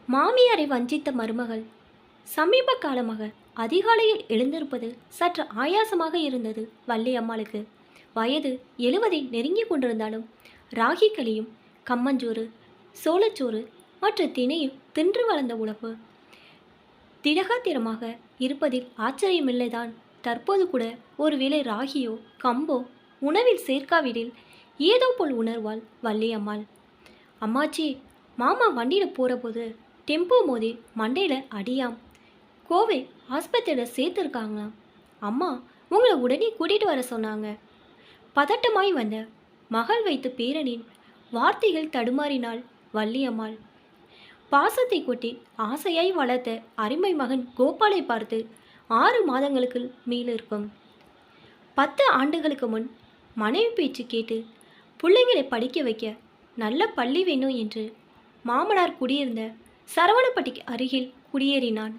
மாமியாரை வஞ்சித்த மருமகள் சமீப காலமாக அதிகாலையில் எழுந்திருப்பது சற்று ஆயாசமாக இருந்தது வள்ளியம்மாளுக்கு. வயது 70 நெருங்கி கொண்டிருந்தாலும் ராகி களியும் கம்மஞ்சோறு, சோளச்சோறு மற்ற தினையும் தின்று வளர்ந்த உணவு திடகாத்திரமாக இருப்பதில் ஆச்சரியமில்லைதான். தற்போது கூட ஒருவேளை ராகியோ கம்போ உணவில் சேர்க்காவிடில் ஏதோ போல் உணர்வாள் வள்ளியம்மாள். அம்மாச்சி, மாமா வண்டியில் போகிறபோது டெம்போ மோதி மண்டையில் அடியாம். கோவை ஆஸ்பத்திரியில் சேர்த்துருக்காங்களாம். அம்மா உங்களை உடனே கூட்டிகிட்டு வர சொன்னாங்க. பதட்டமாய் வந்த மகள் வைத்து பேரனின் வார்த்தைகள் தடுமாறினாள் வள்ளியம்மாள். பாசத்தை கொட்டி ஆசையாய் வளர்த்த அருமை மகன் கோபாலை பார்த்து 6 மாதங்களுக்கு மேலிருக்கும். 10 ஆண்டுகளுக்கு முன் மனைவி பேச்சு கேட்டு பிள்ளைங்களை படிக்க வைக்க நல்ல பள்ளி வேணும் என்று மாமனார் குடியிருந்த சரவணப்பட்டிக்கு அருகில் குடியேறினான்.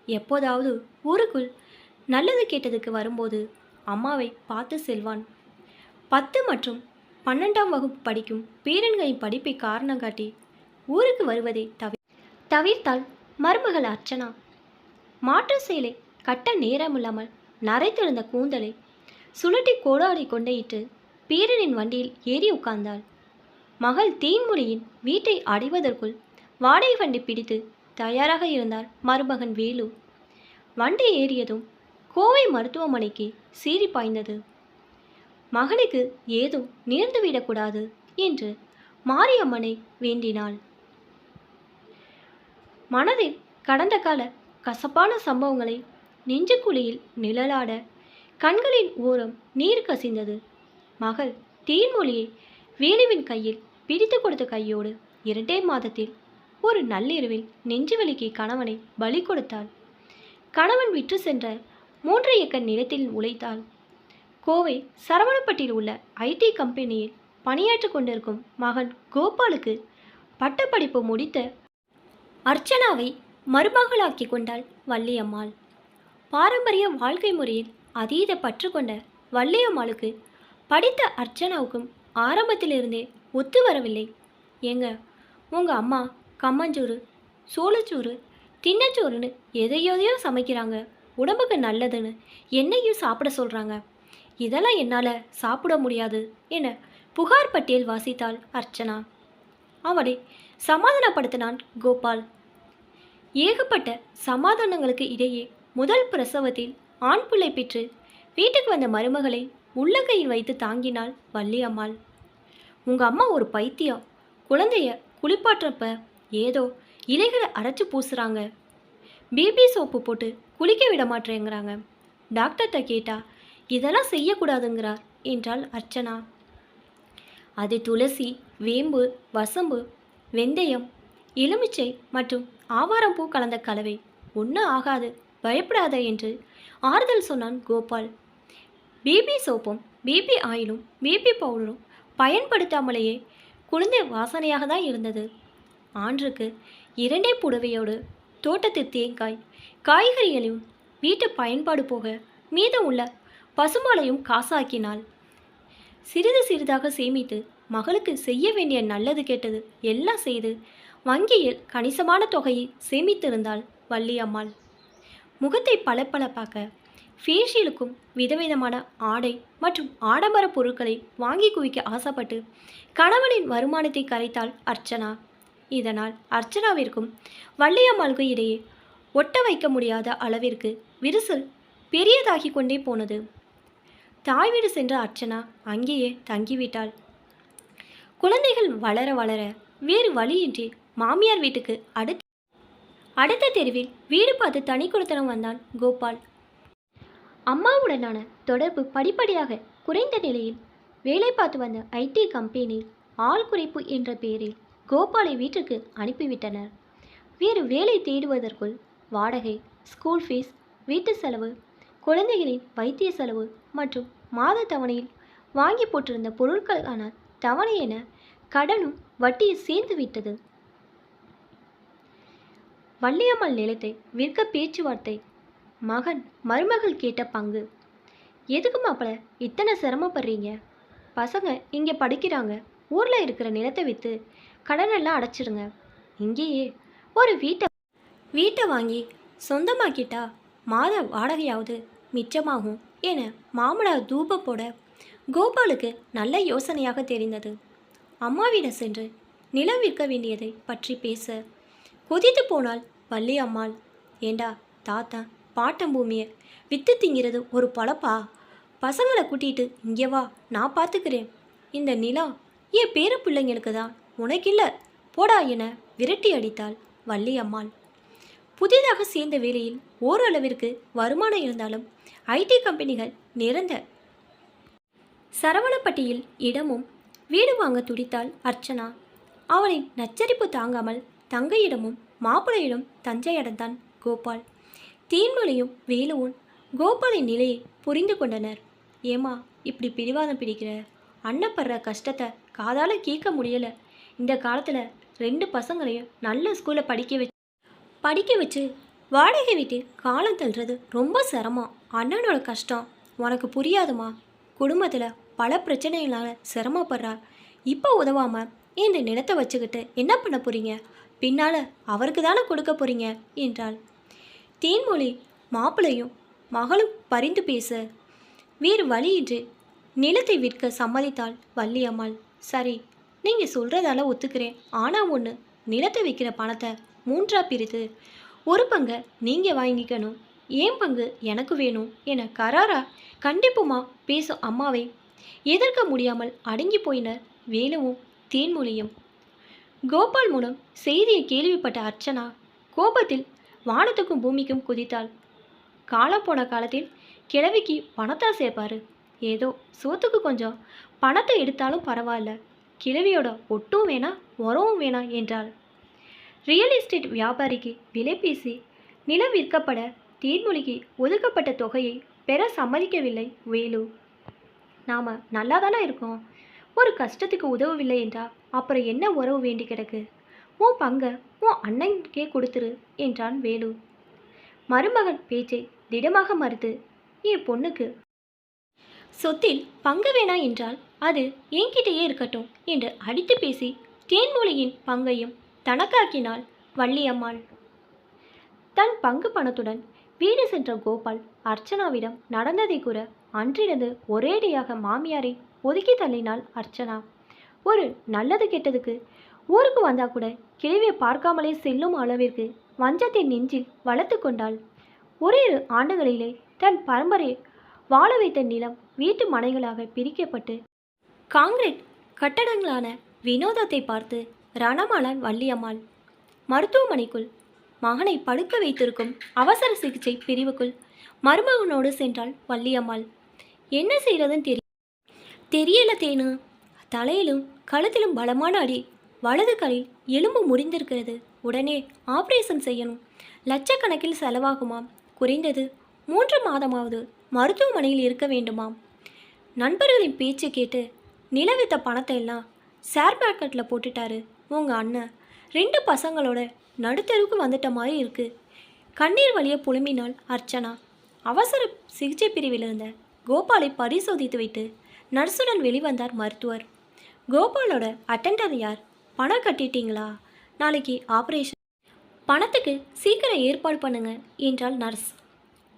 எப்போதாவது ஊருக்குள் நல்லது கேட்டதுக்கு வரும்போது அம்மாவை பார்த்து செல்வான். 10 மற்றும் 12ஆம் வகுப்பு படிக்கும் பேரன்களின் படிப்பை காரணம் காட்டி ஊருக்கு வருவதை தவிர்த்தாள் மருமகள் அர்ச்சனா. மாற்று சேலை கட்ட நேரமில்லாமல் நரைத்திருந்த கூந்தலை சுழட்டி கோடாடி கொண்டையிட்டு பேரனின் வண்டியில் ஏறி உட்கார்ந்தாள். மகள் தேன்மொழியின் வீட்டை அடைவதற்குள் வாடகை வண்டி பிடித்து தயாராக இருந்தார் மருமகன் வேலு. வண்டி ஏறியதும் கோவை மருத்துவமனைக்கு சீறி பாய்ந்தது. மகனுக்கு ஏதும் நேர்ந்துவிடக்கூடாது என்று மாரியம்மனை வேண்டினாள். மனதில் கடந்த கால கசப்பான சம்பவங்களை நெஞ்சுக்குழியில் நிழலாட கண்களின் ஓரம் நீர் கசிந்தது. மகள் தேன்மொழியை வேலுவின் கையில் பிடித்து கொடுத்த கையோடு 2 மாதத்தில் ஒரு நள்ளிரவில் நெஞ்சுவலிக்கு கணவனை பலி கொடுத்தாள். கணவன் விற்று சென்ற 3 ஏக்கர் நிலத்தில் உழைத்தாள். கோவை சரவணப்பட்டியில் உள்ள ஐடி கம்பெனியில் பணியாற்றி கொண்டிருக்கும் மகன் கோபாலுக்கு பட்டப்படிப்பு முடித்த அர்ச்சனாவை மருமகளாக்கி கொண்டாள் வள்ளியம்மாள். பாரம்பரிய வாழ்க்கை முறையில் அதீத பற்று கொண்ட வள்ளியம்மாளுக்கு படித்த அர்ச்சனாவுக்கும் ஆரம்பத்திலிருந்தே ஒத்து வரவில்லை. ஏங்க, உங்கள் அம்மா கம்மஞ்சோறு, சோளச்சோறு, தின்னச்சோறுன்னு எதையோதையோ சமைக்கிறாங்க, உடம்புக்கு நல்லதுன்னு என்னையும் சாப்பிட சொல்கிறாங்க, இதெல்லாம் என்னால் சாப்பிட முடியாது என புகார் பட்டியல் வாசித்தாள் அர்ச்சனா. அவளை சமாதானப்படுத்தினான் கோபால். ஏகப்பட்ட சமாதானங்களுக்கு இடையே முதல் பிரசவத்தில் ஆண் பிள்ளை பெற்று வீட்டுக்கு வந்த மருமகளை உள்ளங்கையில் வைத்து தாங்கினாள் வள்ளியம்மாள். உங்கள் அம்மா ஒரு பைத்தியம். குழந்தைய குளிப்பாற்றப்ப ஏதோ இலைகளை அரைச்சி பூசுகிறாங்க, பேபி சோப்பு போட்டு குளிக்க விட மாட்டேங்கிறாங்க, டாக்டர்கிட்ட கேட்டால் இதெல்லாம் செய்யக்கூடாதுங்கிறார் என்றாள் அர்ச்சனா. அது துளசி, வேம்பு, வசம்பு, வெந்தயம், எலுமிச்சை மற்றும் ஆவாரம்பூ கலந்த கலவை, ஒன்றும் ஆகாது, பயப்படாத என்று ஆறுதல் சொன்னான் கோபால். பேபி சோப்பும் பேபி ஆயிலும் பேபி பவுடரும் பயன்படுத்தாமலேயே குழந்தை வாசனையாக தான் இருந்தது. ஆண்டுக்கு 2 புடவையோடு தோட்டத்து தேங்காய், காய்கறிகளையும் வீட்டு பயன்பாடு போக மீதம் உள்ள பசுமாலையும் காசாக்கினாள். சிறிது சிறிதாக சேமித்து மகளுக்கு செய்ய வேண்டிய நல்லது கெட்டது எல்லாம் செய்து வங்கியில் கணிசமான தொகையை சேமித்திருந்தாள் வள்ளியம்மாள். முகத்தை பளபளப்பாக்க ஃபேஷியலுக்கும் விதவிதமான ஆடை மற்றும் ஆடம்பர பொருட்களை வாங்கி குவிக்க ஆசைப்பட்டு கணவனின் வருமானத்தை கரைத்தாள் அர்ச்சனா. இதனால் அர்ச்சனாவிற்கும் வள்ளியம்மாளுக்கும் இடையே ஒட்ட வைக்க முடியாத அளவிற்கு விரிசல் பெரியதாகி கொண்டே போனது. தாய் வீடு சென்ற அர்ச்சனா அங்கேயே தங்கிவிட்டாள். குழந்தைகள் வளர வளர வேறு வழியின்றி மாமியார் வீட்டுக்கு அடுத்த தெருவில் வீடு பார்த்து தனி கொடுத்தனம் வந்தான் கோபால். அம்மாவுடனான தொடர்பு படிப்படியாக குறைந்த நிலையில் வேலை பார்த்து வந்த ஐடி கம்பெனியில் ஆள் குறைப்பு என்ற பெயரில் கோபாலை வீட்டுக்கு அனுப்பிவிட்டனர். வேறு வேலை தேடுவதற்குள் வாடகை, ஸ்கூல் ஃபீஸ், வீட்டு செலவு, குழந்தைகளின் வைத்திய செலவு மற்றும் மாத தவணையில் வாங்கி போட்டிருந்த பொருட்களுக்கான தவணை என கடனும் வட்டியை சேர்ந்து விட்டது. வள்ளியம்மாள் நிலத்தை விற்க பேச்சுவார்த்தை. மகன் மருமகள் கேட்ட பங்கு. எதுக்கு மாப்பிள்ள இத்தனை சிரமப்படுறீங்க? பசங்க இங்கே படிக்கிறாங்க, ஊரில் இருக்கிற நிலத்தை விற்று கடனெல்லாம் அடைச்சிடுங்க, இங்கேயே ஒரு வீட்டை வாங்கி சொந்தமாக்கிட்டா மாத வாடகையாவது மிச்சமாகும் என மாமனார் தூப போட கோபாலுக்கு நல்ல யோசனையாக தெரிந்தது. அம்மாவிடம் சென்று நிலம் விற்க வேண்டியதை பற்றி பேச கொதித்து போனாள் வள்ளி அம்மாள். ஏண்டா தாத்தா, பாட்டம் பூமியை வித்து திங்கிறது ஒரு பொழப்பா? பசங்களை கூட்டிகிட்டு இங்கே வா, நான் பார்த்துக்கிறேன். இந்த நிலம் என் பேர பிள்ளைங்களுக்கு தான், உனக்கில்ல, போடா என விரட்டி அடித்தாள் வள்ளி அம்மாள். புதிதாக சேர்ந்த வேலையில் ஓரளவிற்கு வருமானம் இருந்தாலும் ஐடி கம்பெனிகள் நிறைந்த சரவணப்பட்டியில் இடமும் வீடு வாங்க துடித்தாள் அர்ச்சனா. அவளின் நச்சரிப்பு தாங்காமல் தங்கையிடமும் மாப்பிள்ளையிடம் தஞ்சை அடைந்தான் கோபால். தீன்மொழியும் வேலுவும் கோபாலின் நிலையை புரிந்து கொண்டனர். ஏமா இப்படி பிடிவாதம் பிடிக்கிற? அண்ணப்படுற கஷ்டத்தை காதால கேட்க முடியலை. இந்த காலத்தில் 2 பசங்களையும் நல்ல ஸ்கூலில் படிக்க வச்சு வாடகை வீட்டு காலம் தள்ளுறது ரொம்ப சிரமம். அண்ணனோட கஷ்டம் உனக்கு புரியாதுமா. குடும்பத்தில் பல பிரச்சனைகளால் சிரமப்படுறா. இப்போ உதவாமல் இந்த நிலத்தை வச்சுக்கிட்டு என்ன பண்ண போகிறீங்க? பின்னால் அவருக்கு தானே கொடுக்க போகிறீங்க என்றாள். தேன்மொழி மாப்பிள்ளையும் மகளும் பரிந்து பேச வேறு வழியின்றி நிலத்தை விற்க சம்மதித்தாள் வள்ளி அம்மாள். சரி, நீங்கள் சொல்கிறதால ஒத்துக்கிறேன். ஆனால் ஒன்று, நிலத்தை விற்கிற பணத்தை 3ஆக பிரித்து ஒரு பங்கை நீங்கள் வாங்கிக்கணும், ஏன் பங்கு எனக்கு வேணும் என கராரா கண்டிப்புமா பேசும் அம்மாவை எதிர்க்க முடியாமல் அடங்கி போயினர் வேலுவும் தேன்மொழியும். கோபால் மூலம் செய்தியை கேள்விப்பட்ட அர்ச்சனா கோபத்தில் வானத்துக்கும் பூமிக்கும் குதித்தாள். காலம் போன காலத்தில் கிழவிக்கு பணத்தா சேர்ப்பாரு. ஏதோ சோத்துக்கு கொஞ்சம் பணத்தை எடுத்தாலும் பரவாயில்ல, கிழவியோட ஒட்டும் வேணாம் உரவும் வேணாம் என்றாள். ரியல் எஸ்டேட் வியாபாரிக்கு விலை பேசி நிலம் விற்கப்பட தேன்மொழிக்கு ஒதுக்கப்பட்ட தொகையை பெற சம்மதிக்கவில்லை வேலு. நாம் நல்லா தானே இருக்கோம், ஒரு கஷ்டத்துக்கு உதவவில்லை என்றால் அப்புறம் என்ன உறவு வேண்டி கிடக்கு? உன் பங்கை உன் அண்ணனுக்கே கொடுத்துரு என்றான் வேலு. மருமகன் பேச்சை திடமாக மறுத்து, என் பொண்ணுக்கு சொத்தில் பங்கு வேணாம் என்றால் அது என்கிட்டயே இருக்கட்டும் என்று அடித்து பேசி தேன்மொழியின் பங்கையும் தனக்காக்கினாள் வள்ளி அம்மாள். தன் பங்கு பணத்துடன் வீடு சென்ற கோபால் அர்ச்சனாவிடம் நடந்ததை கூற அன்றிலிருந்து ஒரேடியாக மாமியாரை ஒதுக்கி தள்ளினாள் அர்ச்சனா. ஒரு நல்லது கெட்டதுக்கு ஊருக்கு வந்தா கூட கிழவியை பார்க்காமலே செல்லும் அளவிற்கு வஞ்சத்தை நெஞ்சில் வளர்த்து கொண்டாள். ஓரிரு ஆண்டுகளிலே தன் பரம்பரை வாழ வைத்த நிலம் வீட்டு மனைகளாக பிரிக்கப்பட்டு காங்கிரீட் கட்டடங்களான வினோதத்தை பார்த்து ரணமானாள் வள்ளியம்மாள். மருத்துவமனைக்குள் மகனை படுக்க வைத்திருக்கும் அவசர சிகிச்சை பிரிவுக்குள் மருமகனோடு சென்றாள் வள்ளியம்மாள். என்ன செய்யறதுன்னு தெரியல தேனு. தலையிலும் கழுத்திலும் பலமான அடி, வலது காலில் எலும்பு முறிந்திருக்கிறது. உடனே ஆபரேஷன் செய்யணும். லட்சக்கணக்கில் செலவாகுமாம். குறைந்தது 3 மாதமாவது மருத்துவமனையில் இருக்க வேண்டுமாம். நண்பர்களின் பேச்சு கேட்டு நிலவித்த பணத்தை எல்லாம் ஷேர் மார்க்கெட்டில் போட்டுட்டாரு உங்கள் அண்ணன். 2 பசங்களோட நடுத்தருவுக்கு வந்துட்ட மாதிரி இருக்கு. கண்ணீர் வழிய புலம்பினாள் அர்ச்சனா. அவசர சிகிச்சை பிரிவில் இருந்த கோபாலை பரிசோதித்து வைத்து நர்ஸுடன் வெளிவந்தார் மருத்துவர். கோபாலோட அட்டெண்டர் யார்? பணம் கட்டிட்டீங்களா? நாளைக்கு ஆப்ரேஷன், பணத்துக்கு சீக்கிரம் ஏற்பாடு பண்ணுங்க என்றாள் நர்ஸ்.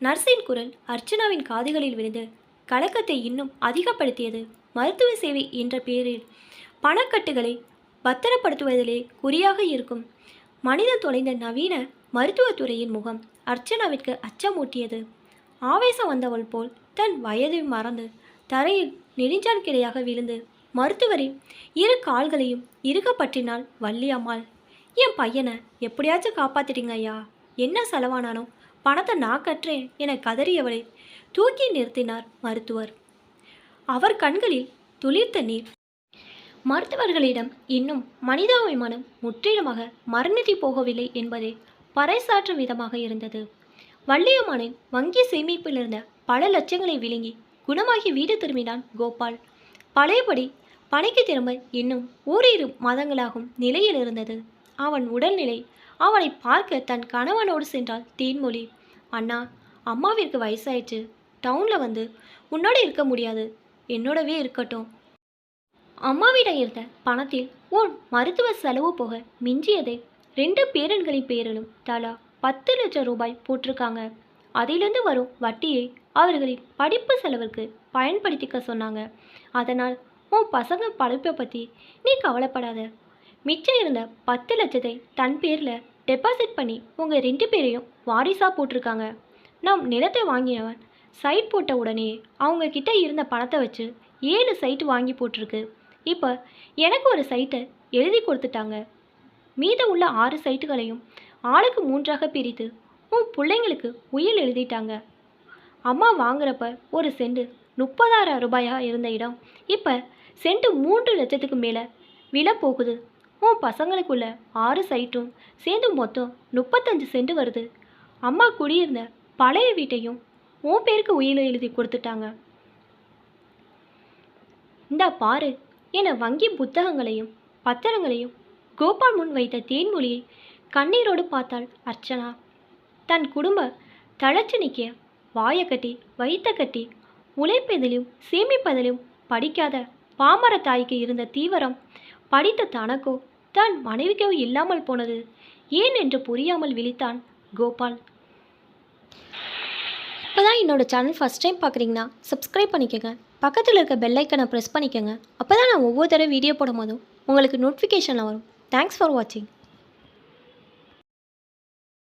நர்ஸின் குரல் அர்ச்சனாவின் காதுகளில் விழுந்து கலக்கத்தை இன்னும் அதிகப்படுத்தியது. மருத்துவ சேவை என்ற பெயரில் பணக்கட்டுகளை பத்திரப்படுத்துவதிலே குறியாக இருக்கும் மனிதன் தொலைந்த நவீன மருத்துவத்துறையின் முகம் அர்ச்சனாவிற்கு அச்சமூட்டியது. ஆவேசம் வந்தவள் போல் தன் வயதை மறந்து தரையில் நெடுஞ்சான் கிடையாக விழுந்து மருத்துவரின் 2 கால்களையும் இறுக பற்றினாள் வள்ளி அம்மாள். என் பையனை எப்படியாச்சும் காப்பாத்திட்டீங்க ஐயா. என்ன செலவானாலும் பணத்தை நான் கட்டுறேன் என கதறியவளை தூக்கி நிறுத்தினார் மருத்துவர். அவர் கண்களில் துளிர்த்த நீர். மருத்துவர்களிடம் இன்னும் மனிதாபிமானம் முற்றிலுமாக மரணித்து போகவில்லை என்பதை பறைசாற்றும் விதமாக இருந்தது. வள்ளியம்மானின் வங்கி சேமிப்பில் இருந்த பல லட்சங்களை விழுங்கி குணமாகி வீடு திரும்பினான் கோபால். பழையபடி பணிக்கு திரும்ப இன்னும் ஓரிரு மாதங்களாகும் நிலையில் இருந்தது அவன் உடல்நிலை. அவனை பார்க்க தன் கணவனோடு சென்றாள் தேன்மொழி. அண்ணா, அம்மாவிற்கு வயசாயிடுச்சு, டவுனில் வந்து உன்னோட இருக்க முடியாது, என்னோடவே இருக்கட்டும். அம்மாவிடம் இருந்த பணத்தில் உன் மருத்துவ செலவு போக மிஞ்சியதை 2 பேரன்களின் பேரிலும் தலா 10 லட்சம் ரூபாய் போட்டிருக்காங்க. அதிலிருந்து வரும் வட்டியை அவர்களின் படிப்பு செலவிற்கு பயன்படுத்திக்க சொன்னாங்க. அதனால் உன் பசங்க படிப்பை பற்றி நீ கவலைப்படாத. மிச்சம் இருந்த 10 லட்சத்தை தன் பேரில் டெபாசிட் பண்ணி உங்கள் 2 பேரையும் வாரிசாக போட்டிருக்காங்க. நாம் நிலத்தை வாங்கினவன் சைட் போட்ட உடனே அவங்க கிட்ட இருந்த பணத்தை வச்சு 7 சைட்டு வாங்கி போட்டிருக்கு. இப்போ எனக்கு ஒரு சைட்டை எழுதி கொடுத்துட்டாங்க. மீத உள்ள 6 சைட்டுகளையும் ஆளுக்கு 3ஆக பிரித்து உன் பிள்ளைங்களுக்கு உயில் எழுதிட்டாங்க. அம்மா வாங்குறப்ப ஒரு சென்ட் 30,000 ரூபாயாக இருந்த இடம் இப்போ சென்ட் 3 லட்சத்துக்கு மேலே விலை போகுது. உன் பசங்களுக்குள்ள 6 சைட்டும் சேர்ந்து மொத்தம் 35 சென்ட் வருது. அம்மா குடியிருந்த பழைய வீட்டையும் உன் பேருக்கு உயில் எழுதி கொடுத்துட்டாங்க. இந்தா பாரு என வங்கி புத்தகங்களையும் பத்திரங்களையும் கோபால் முன் வைத்த தேன்மொழியை கண்ணீரோடு பார்த்தாள் அர்ச்சனா. தன் குடும்ப தளர்ச்சி நிற்க வாயை கட்டி வைத்த கட்டி உழைப்பதிலும் சேமிப்பதிலும் படிக்காத பாமர தாய்க்கு இருந்த தீவிரம் படித்த தனக்கோ தான் மனைவிக்கோ இல்லாமல் போனது ஏன் என்று புரியாமல் விழித்தான் கோபால். இப்போ தான் என்னோட சேனல் ஃபஸ்ட் டைம் பார்க்குறீங்கன்னா சப்ஸ்கிரைப் பண்ணிக்கோங்க. பக்கத்தில் இருக்க பெல் ஐக்கனை ப்ரெஸ் பண்ணிக்கோங்க. அப்போ தான் நான் ஒவ்வொரு தடவை வீடியோ போடும் போதும் உங்களுக்கு நோட்டிஃபிகேஷனில் வரும். தேங்க்ஸ் ஃபார் வாட்சிங்.